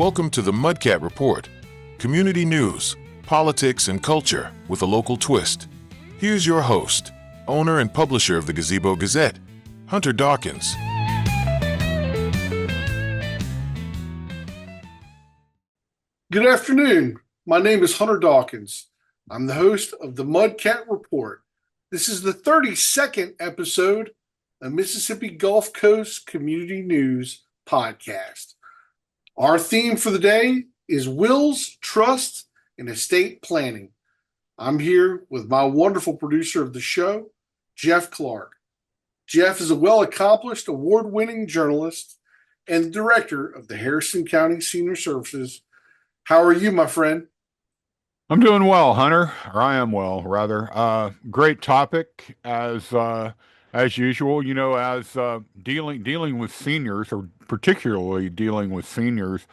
Welcome to the Mudcat Report, community news, politics, and culture with a local twist. Here's your host, owner and publisher of the Gazebo Gazette, Hunter Dawkins. Good afternoon. My name is Hunter Dawkins. I'm the host of the Mudcat Report. This is the 32nd episode of Mississippi Gulf Coast Community News Podcast. Our theme for the day is wills, trust, and estate planning. I'm here with my wonderful producer of the show, Jeff Clark. Jeff is a well-accomplished, award-winning journalist and director of the Harrison County Senior Services. How are you, my friend? I'm doing well, Hunter, or I am well, rather. Great topic as usual. You know, as dealing with seniors, or particularly dealing with seniors,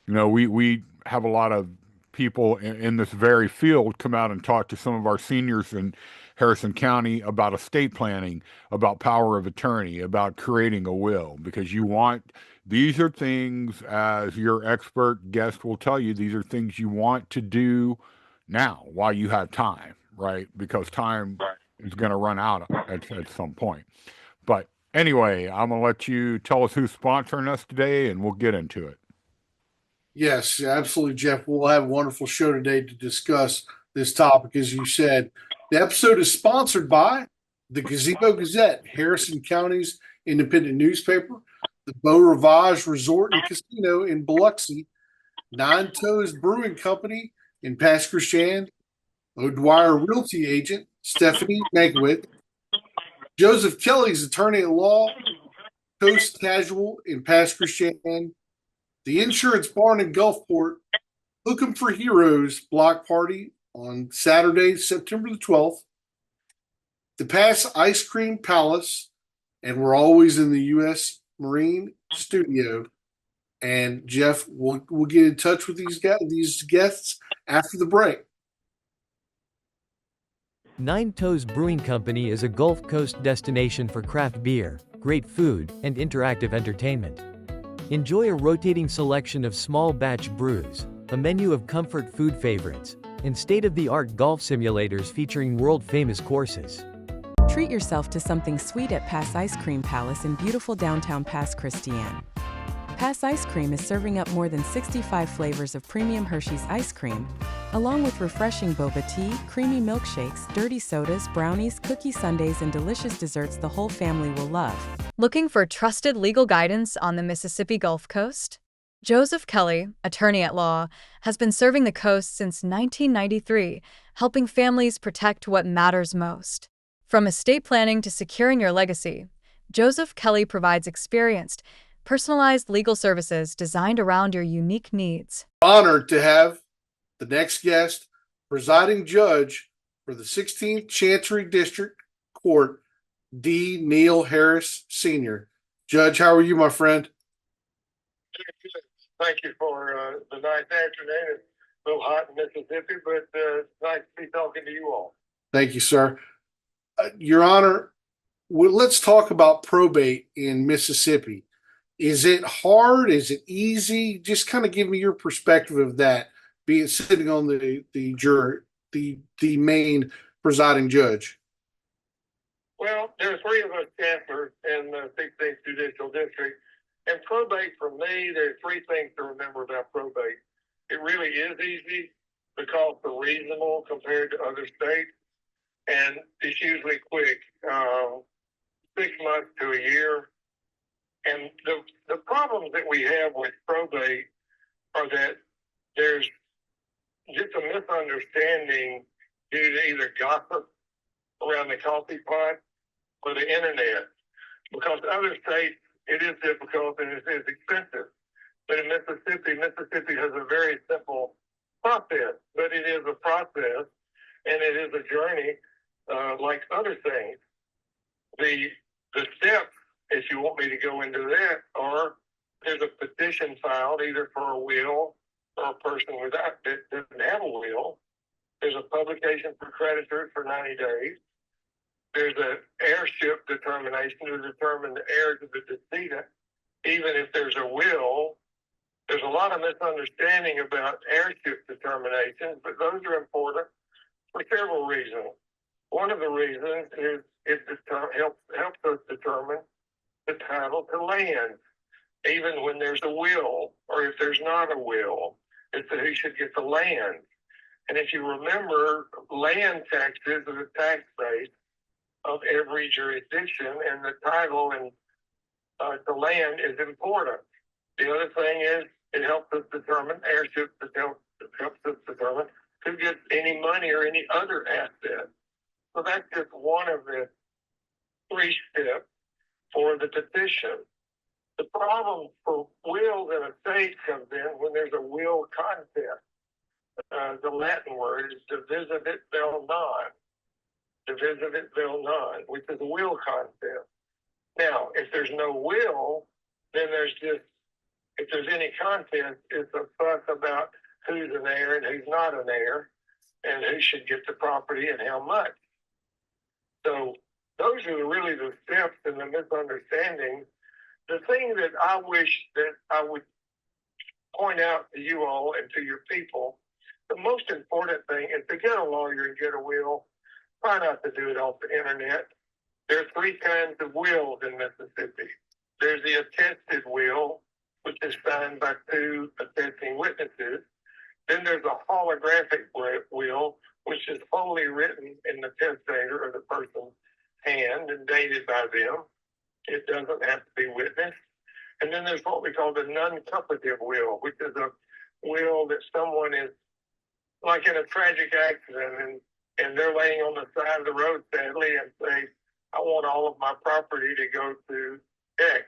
you know, we have a lot of people in this very field come out and talk to some of our seniors in Harrison County about estate planning, about power of attorney, about creating a will, because these are things, as your expert guest will tell you, these are things you want to do now while you have time, right? Because time is going to run out at some point. But anyway, I'm going to let you tell us who's sponsoring us today, and we'll get into it. Yes, absolutely, Jeff. We'll have a wonderful show today to discuss this topic, as you said. The episode is sponsored by the Gazebo Gazette, Harrison County's independent newspaper, the Beau Rivage Resort and Casino in Biloxi, Nine Toes Brewing Company in Pass Christian, O'Dwyer Realty Agent Stephanie Megwit, Joseph Kelly's attorney at law, Coast Casual in Pass Christian, the Insurance Barn in Gulfport, Looking for Heroes block party on Saturday, September the 12th, the Pass Ice Cream Palace, and we're always in the U.S. Marine Studio. And Jeff, we'll get in touch with these guests after the break. Nine Toes Brewing Company is a Gulf Coast destination for craft beer, great food, and interactive entertainment. Enjoy a rotating selection of small batch brews, a menu of comfort food favorites, and state-of-the-art golf simulators featuring world-famous courses. Treat yourself to something sweet at Pass Ice Cream Palace in beautiful downtown Pass Christian. Pass Ice Cream is serving up more than 65 flavors of premium Hershey's ice cream, along with refreshing boba tea, creamy milkshakes, dirty sodas, brownies, cookie sundaes, and delicious desserts the whole family will love. Looking for trusted legal guidance on the Mississippi Gulf Coast? Joseph Kelly, attorney at law, has been serving the coast since 1993, helping families protect what matters most. From estate planning to securing your legacy, Joseph Kelly provides experienced, personalized legal services designed around your unique needs. Honored to have the next guest, presiding judge for the 16th Chancery District Court, D. Neil Harris Sr. Judge, how are you, my friend? Thank you for the nice afternoon. It's a little hot in Mississippi, but it's nice to be talking to you all. Thank you, sir. Your Honor, let's talk about probate in Mississippi. Is it hard? Is it easy? Just kind of give me your perspective of that, being sitting on the jury, the main presiding judge. Well, there are three of us chancellors in the 16th Judicial District, and probate for me, there are three things to remember about probate. It really is easy because it's reasonable compared to other states, and it's usually quick, 6 months to a year. And the problems that we have with probate are that there's just a misunderstanding due to either gossip around the coffee pot or the internet. Because other states, it is difficult and it is expensive. But in Mississippi has a very simple process, but it is a process and it is a journey like other things. The steps, if you want me to go into that, are there's a petition filed either for a will or a person that doesn't have a will. There's a publication for creditors for 90 days. There's an heirship determination to determine the heirs of the decedent. Even if there's a will, There's a lot of misunderstanding about airship determinations, but those are important for several reasons. One of the reasons is it helps us determine the title to land, even when there's a will or if there's not a will. It's who should get the land. And if you remember, land taxes are the tax base of every jurisdiction, and the title and the land is important. The other thing is it helps us determine airships. It helps us determine who gets any money or any other asset. So that's just one of the 3 steps for the petition. The problem for wills and estates comes in when there's a will contest. The Latin word is divisivit vel non. Divisivit vel non, which is a will contest. Now, if there's no will, then if there's any contest, it's a fuss about who's an heir and who's not an heir, and who should get the property and how much. So those are really the steps in the misunderstanding. The thing that I wish that I would point out to you all and to your people, the most important thing is to get a lawyer and get a will. Try not to do it off the internet. There are 3 kinds of wills in Mississippi. There's the attested will, which is signed by 2 attesting witnesses. Then there's a holographic will, which is wholly written in the testator or the person's hand and dated by them. It doesn't have to be witnessed. And then there's what we call the non-competent will, which is a will that someone is, like in a tragic accident, and they're laying on the side of the road, sadly, and say, I want all of my property to go to X.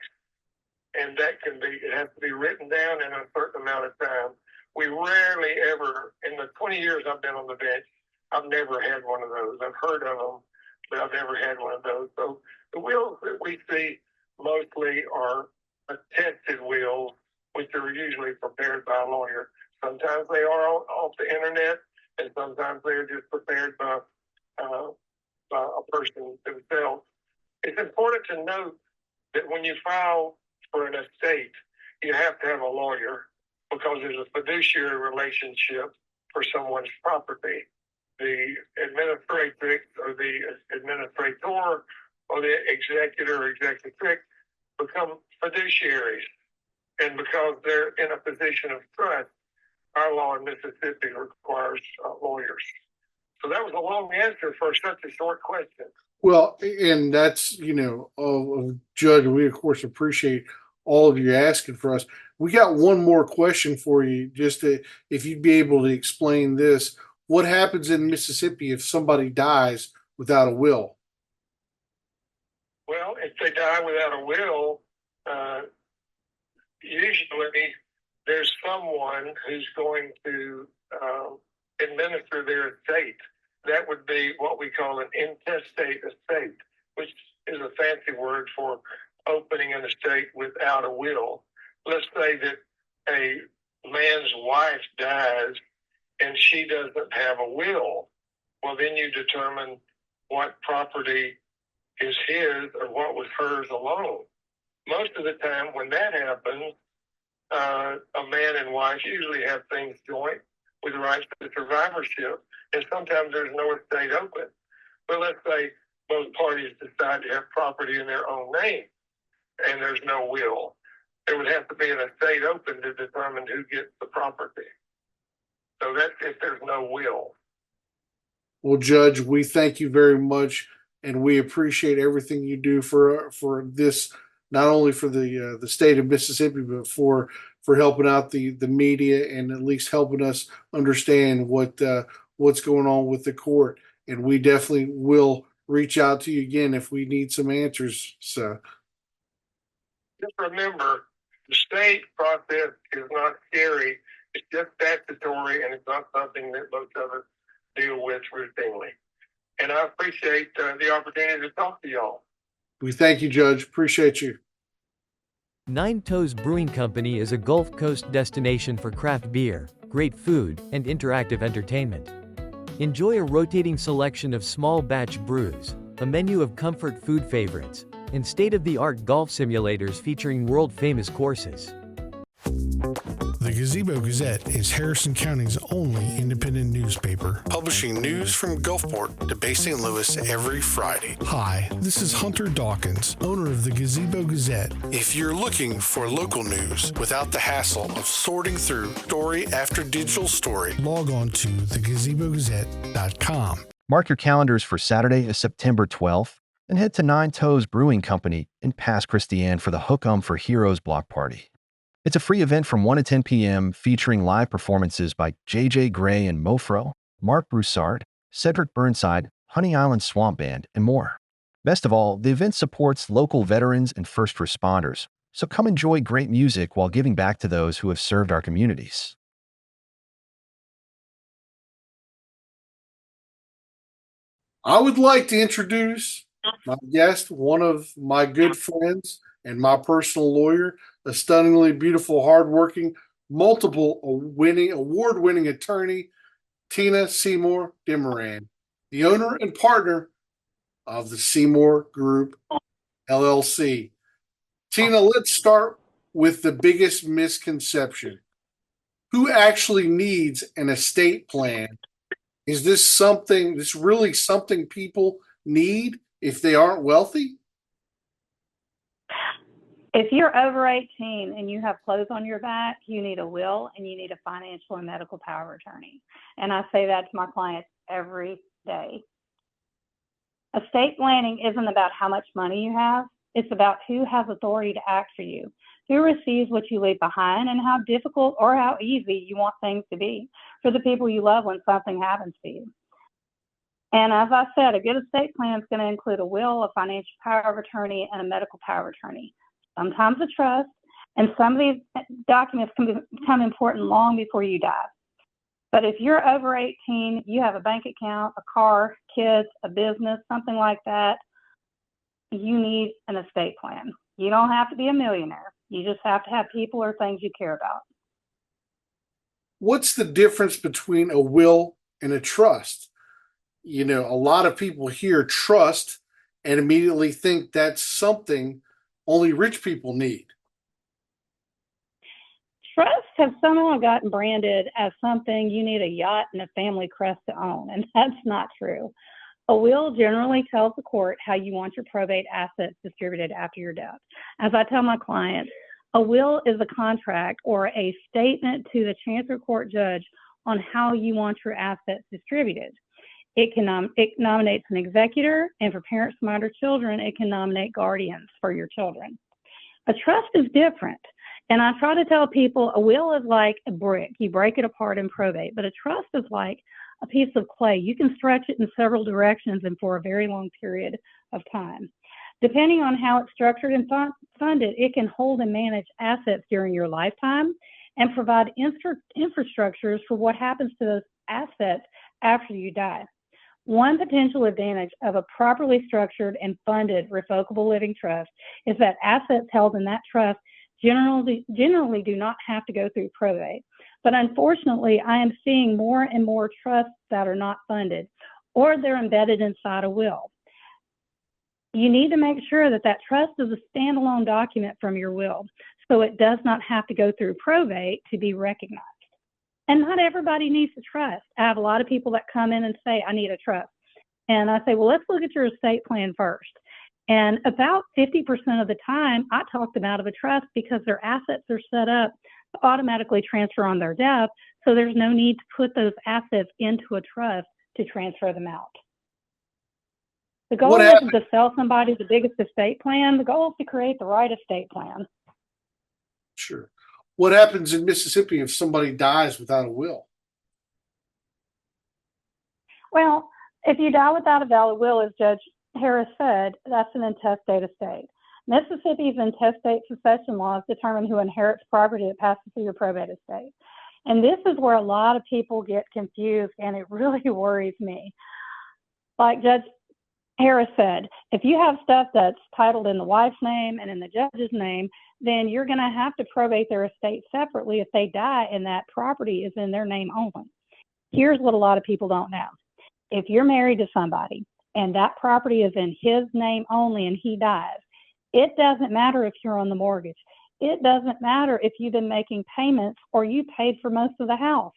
And that it has to be written down in a certain amount of time. We rarely ever, in the 20 years I've been on the bench, I've never had one of those. I've heard of them, but I've never had one of those. So the wills that we see mostly are attested wills, which are usually prepared by a lawyer. Sometimes they are off the internet, and sometimes they are just prepared by a person themselves. It's important to note that when you file for an estate, you have to have a lawyer because there's a fiduciary relationship for someone's property. The administratrix or the administrator or the executor or executrix become fiduciaries. And because they're in a position of trust, our law in Mississippi requires lawyers. So that was a long answer for such a short question. Well, and that's, Judge, we of course appreciate all of you asking for us. We got one more question for you, if you'd be able to explain this. What happens in Mississippi if somebody dies without a will? Well, if they die without a will, usually there's someone who's going to administer their estate. That would be what we call an intestate estate, which is a fancy word for opening an estate without a will. Let's say that a man's wife dies and she doesn't have a will. Well, then you determine what property is his or what was hers alone. Most of the time when that happens, a man and wife usually have things joint with rights to survivorship, and sometimes there's no estate open. But let's say both parties decide to have property in their own name, and there's no will. There would have to be an estate open to determine who gets the property. So that's if there's no will. Well, Judge, we thank you very much, and we appreciate everything you do for this, not only for the state of Mississippi, but for helping out the media and at least helping us understand what's going on with the court. And we definitely will reach out to you again if we need some answers. So just remember, the state process is not scary. It's just statutory, and it's not something that most of us deal with routinely. And I appreciate the opportunity to talk to y'all. We thank you, Judge. Appreciate you. Nine Toes Brewing Company is a Gulf Coast destination for craft beer, great food, and interactive entertainment. Enjoy a rotating selection of small batch brews, a menu of comfort food favorites, and state-of-the-art golf simulators featuring world-famous courses. Gazebo Gazette is Harrison County's only independent newspaper, publishing news from Gulfport to Bay St. Louis every Friday. Hi, this is Hunter Dawkins, owner of the Gazebo Gazette. If you're looking for local news without the hassle of sorting through story after digital story, log on to thegazebogazette.com. Mark your calendars for Saturday, September 12th, and head to Nine Toes Brewing Company in Pass Christian for the Hook 'em for Heroes block party. It's a free event from 1 to 10 p.m. featuring live performances by J.J. Gray and Mofro, Mark Broussard, Cedric Burnside, Honey Island Swamp Band, and more. Best of all, the event supports local veterans and first responders, so come enjoy great music while giving back to those who have served our communities. I would like to introduce my guest, one of my good friends and my personal lawyer, a stunningly beautiful, hardworking, multiple award-winning attorney, Tina Seymour Demoran, the owner and partner of the Seymour Group, LLC. Tina, let's start with the biggest misconception. Who actually needs an estate plan? Is this really something people need if they aren't wealthy? If you're over 18 and you have clothes on your back, you need a will and you need a financial and medical power of attorney. And I say that to my clients every day. Estate planning isn't about how much money you have. It's about who has authority to act for you, who receives what you leave behind, and how difficult or how easy you want things to be for the people you love when something happens to you. And as I said, a good estate plan is going to include a will, a financial power of attorney, and a medical power of attorney. Sometimes a trust, and some of these documents can become important long before you die. But if you're over 18, you have a bank account, a car, kids, a business, something like that, you need an estate plan. You don't have to be a millionaire. You just have to have people or things you care about. What's the difference between a will and a trust? You know, a lot of people hear trust and immediately think that's something only rich people need. Trusts have somehow gotten branded as something you need a yacht and a family crest to own, and that's not true. A will generally tells the court how you want your probate assets distributed after your death. As I tell my clients, a will is a contract or a statement to the Chancery Court judge on how you want your assets distributed. It nominates an executor, and for parents of minor children, it can nominate guardians for your children. A trust is different. And I try to tell people a will is like a brick. You break it apart in probate, but a trust is like a piece of clay. You can stretch it in several directions and for a very long period of time. Depending on how it's structured and funded, it can hold and manage assets during your lifetime and provide infrastructures for what happens to those assets after you die. One potential advantage of a properly structured and funded revocable living trust is that assets held in that trust generally do not have to go through probate. But unfortunately, I am seeing more and more trusts that are not funded, or they're embedded inside a will. You need to make sure that that trust is a standalone document from your will, so it does not have to go through probate to be recognized. And not everybody needs a trust. I have a lot of people that come in and say, I need a trust. And I say, well, let's look at your estate plan first. And about 50% of the time, I talk them out of a trust because their assets are set up to automatically transfer on their death. So there's no need to put those assets into a trust to transfer them out. The goal isn't to sell somebody the biggest estate plan. The goal is to create the right estate plan. Sure. What happens in Mississippi if somebody dies without a will? Well, if you die without a valid will, as Judge Harris said, that's an intestate estate. Mississippi's intestate succession laws determine who inherits property that passes through your probate estate. And this is where a lot of people get confused, and it really worries me. Like Judge Harris said, if you have stuff that's titled in the wife's name and in the judge's name, then you're going to have to probate their estate separately if they die and that property is in their name only. Here's what a lot of people don't know. If you're married to somebody and that property is in his name only and he dies, it doesn't matter if you're on the mortgage. it doesn't matter if you've been making payments or you paid for most of the house.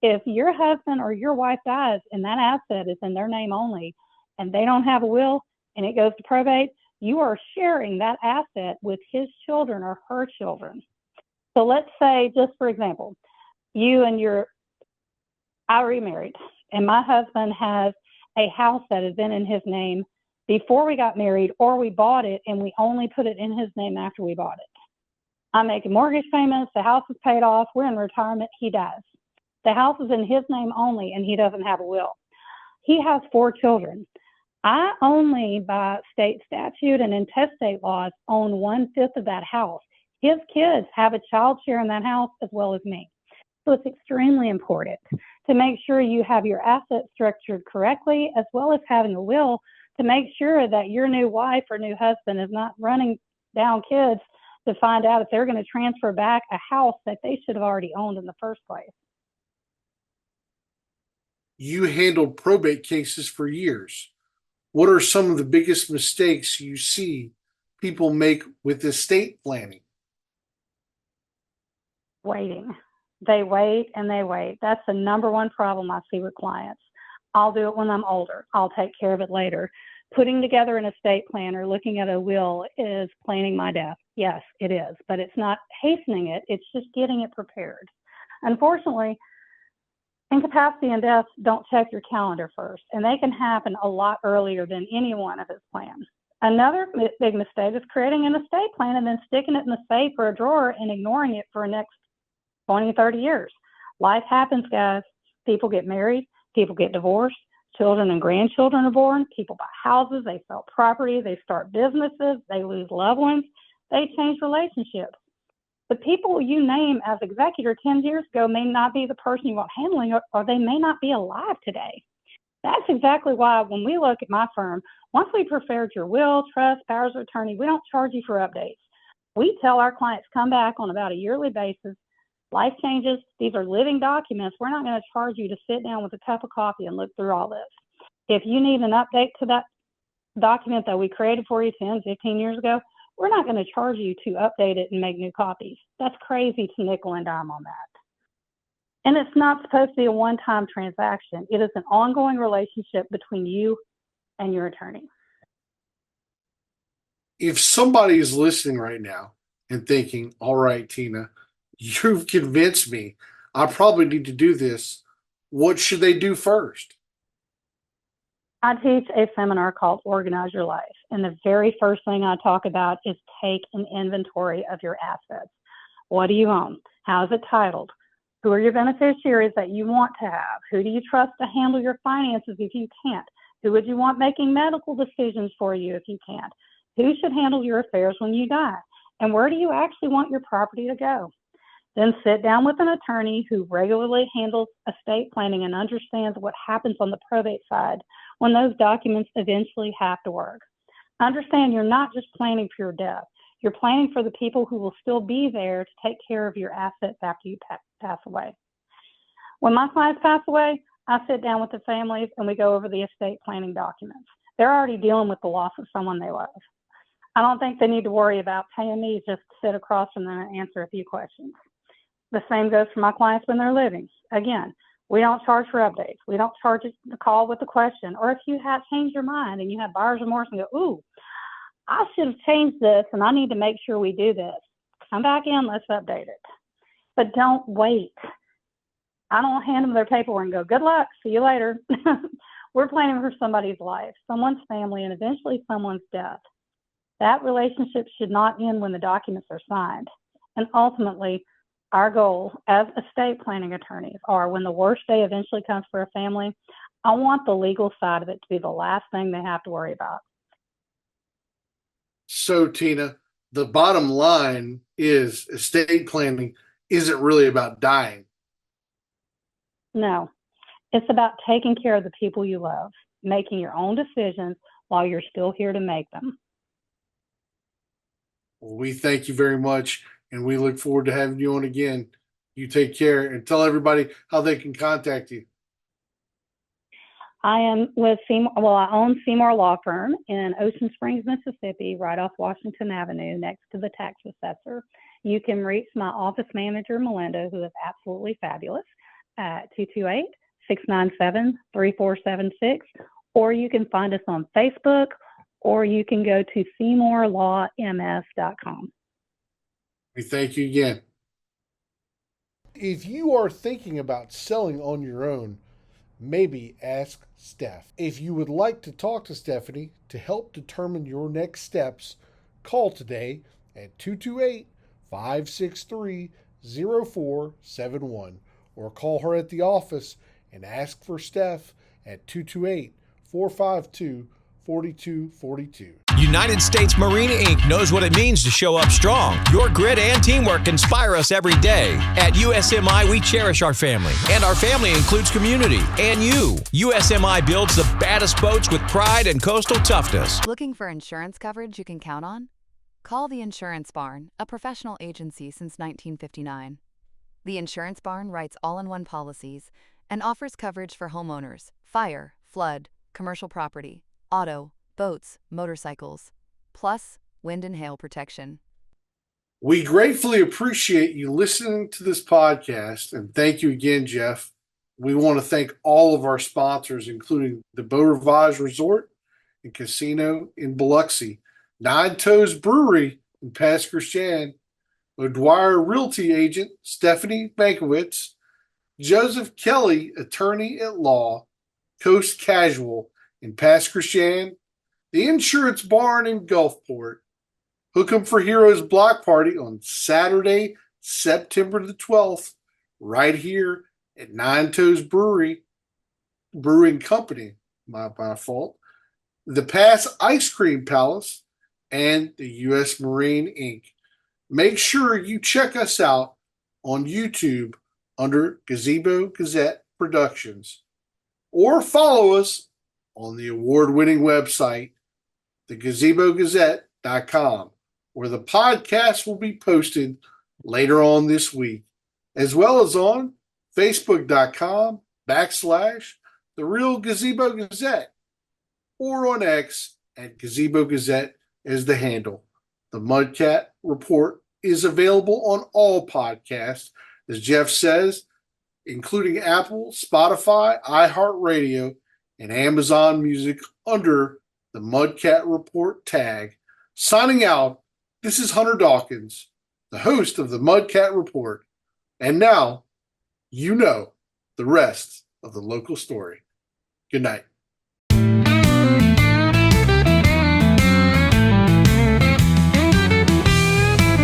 If your husband or your wife dies and that asset is in their name only and they don't have a will and it goes to probate, you are sharing that asset with his children or her children. So let's say, just for example, I remarried and my husband has a house that has been in his name before we got married, or we bought it and we only put it in his name after we bought it. I'm making mortgage payments, the house is paid off, we're in retirement, he dies. The house is in his name only and he doesn't have a will. He has 4 children. I only, by state statute and intestate laws, own 1/5 of that house. His kids have a child share in that house as well as me. So it's extremely important to make sure you have your assets structured correctly, as well as having a will to make sure that your new wife or new husband is not running down kids to find out if they're going to transfer back a house that they should have already owned in the first place. You handled probate cases for years. What are some of the biggest mistakes you see people make with estate planning? Waiting. They wait and they wait. That's the number one problem I see with clients. I'll do it when I'm older. I'll take care of it later. Putting together an estate plan or looking at a will is planning my death. Yes, it is, but it's not hastening it. It's just getting it prepared. Unfortunately, incapacity and death don't check your calendar first, and they can happen a lot earlier than any one of his plans. Another big mistake is creating an estate plan and then sticking it in the safe or a drawer and ignoring it for the next 20, 30 years. Life happens, guys. People get married, people get divorced, children and grandchildren are born, people buy houses, they sell property, they start businesses, they lose loved ones, they change relationships. The people you name as executor 10 years ago may not be the person you want handling it, or they may not be alive today. That's exactly why when we look at my firm, once we prepared your will, trust, powers of attorney, we don't charge you for updates. We tell our clients come back on about a yearly basis. Life changes. These are living documents. We're not going to charge you to sit down with a cup of coffee and look through all this. If you need an update to that document that we created for you 10, 15 years ago, we're not going to charge you to update it and make new copies. That's crazy to nickel and dime on that. And it's not supposed to be a one-time transaction. It is an ongoing relationship between you and your attorney. If somebody is listening right now and thinking, all right, Tina, you've convinced me, I probably need to do this, what should they do first? I teach a seminar called Organize Your Life. And the very first thing I talk about is take an inventory of your assets. What do you own? How is it titled? Who are your beneficiaries that you want to have? Who do you trust to handle your finances if you can't? Who would you want making medical decisions for you if you can't? Who should handle your affairs when you die? And where do you actually want your property to go? Then sit down with an attorney who regularly handles estate planning and understands what happens on the probate side when those documents eventually have to work. Understand you're not just planning for your death. You're planning for the people who will still be there to take care of your assets after you pass away. When my clients pass away, I sit down with the families and we go over the estate planning documents. They're already dealing with the loss of someone they love. I don't think they need to worry about paying me just to sit across from them and answer a few questions. The same goes for my clients when they're living. Again, we don't charge for updates. We don't charge the call with a question. Or if you have changed your mind and you have buyer's remorse and go, ooh, I should have changed this and I need to make sure we do this. Come back in, let's update it. But don't wait. I don't hand them their paperwork and go, good luck, see you later. We're planning for somebody's life, someone's family, and eventually someone's death. That relationship should not end when the documents are signed. And ultimately, our goal as estate planning attorneys are when the worst day eventually comes for a family, I want the legal side of it to be the last thing they have to worry about. So, Tina, the bottom line is estate planning isn't really about dying. No, it's about taking care of the people you love, making your own decisions while you're still here to make them. Well, we thank you very much, and we look forward to having you on again. You take care and tell everybody how they can contact you. I am with Seymour. Well, I own Seymour Law Firm in Ocean Springs, Mississippi, right off Washington Avenue, next to the tax assessor. You can reach my office manager, Melinda, who is absolutely fabulous, at 228-697-3476, or you can find us on Facebook, or you can go to SeymourLawMS.com. We thank you again. If you are thinking about selling on your own, maybe ask Steph. If you would like to talk to Stephanie to help determine your next steps, call today at 228-563-0471 or call her at the office and ask for Steph at 228-452-4242. United States Marine Inc. knows what it means to show up strong. Your grit and teamwork inspire us every day. At USMI, we cherish our family, and our family includes community and you. USMI builds the baddest boats with pride and coastal toughness. Looking for insurance coverage you can count on? Call the Insurance Barn, a professional agency since 1959. The Insurance Barn writes all-in-one policies and offers coverage for homeowners, fire, flood, commercial property, auto, boats, motorcycles, plus wind and hail protection. We gratefully appreciate you listening to this podcast, and thank you again, Jeff. We want to thank all of our sponsors, including the Beau Rivage Resort and Casino in Biloxi, Nine Toes Brewery in Pass Christian, O'Dwyer Realty Agent Stephanie Bankowitz, Joseph Kelly, Attorney at Law, Coast Casual in Pass Christian, the Insurance Barn in Gulfport, Hook 'em for Heroes Block Party on Saturday, September the 12th, right here at Nine Toes Brewing Company, my fault, the Pass Ice Cream Palace, and the U.S. Marine Inc. Make sure you check us out on YouTube under Gazebo Gazette Productions, or follow us on the award-winning website, thegazebogazette.com, where the podcast will be posted later on this week, as well as on facebook.com/The Real Gazebo Gazette, or on X at Gazebo Gazette as the handle. The Mudcat Report is available on all podcasts, as Jeff says, including Apple, Spotify, iHeartRadio, and Amazon Music under the Mudcat Report tag. Signing out, this is Hunter Dawkins, the host of the Mudcat Report. And now, you know the rest of the local story. Good night.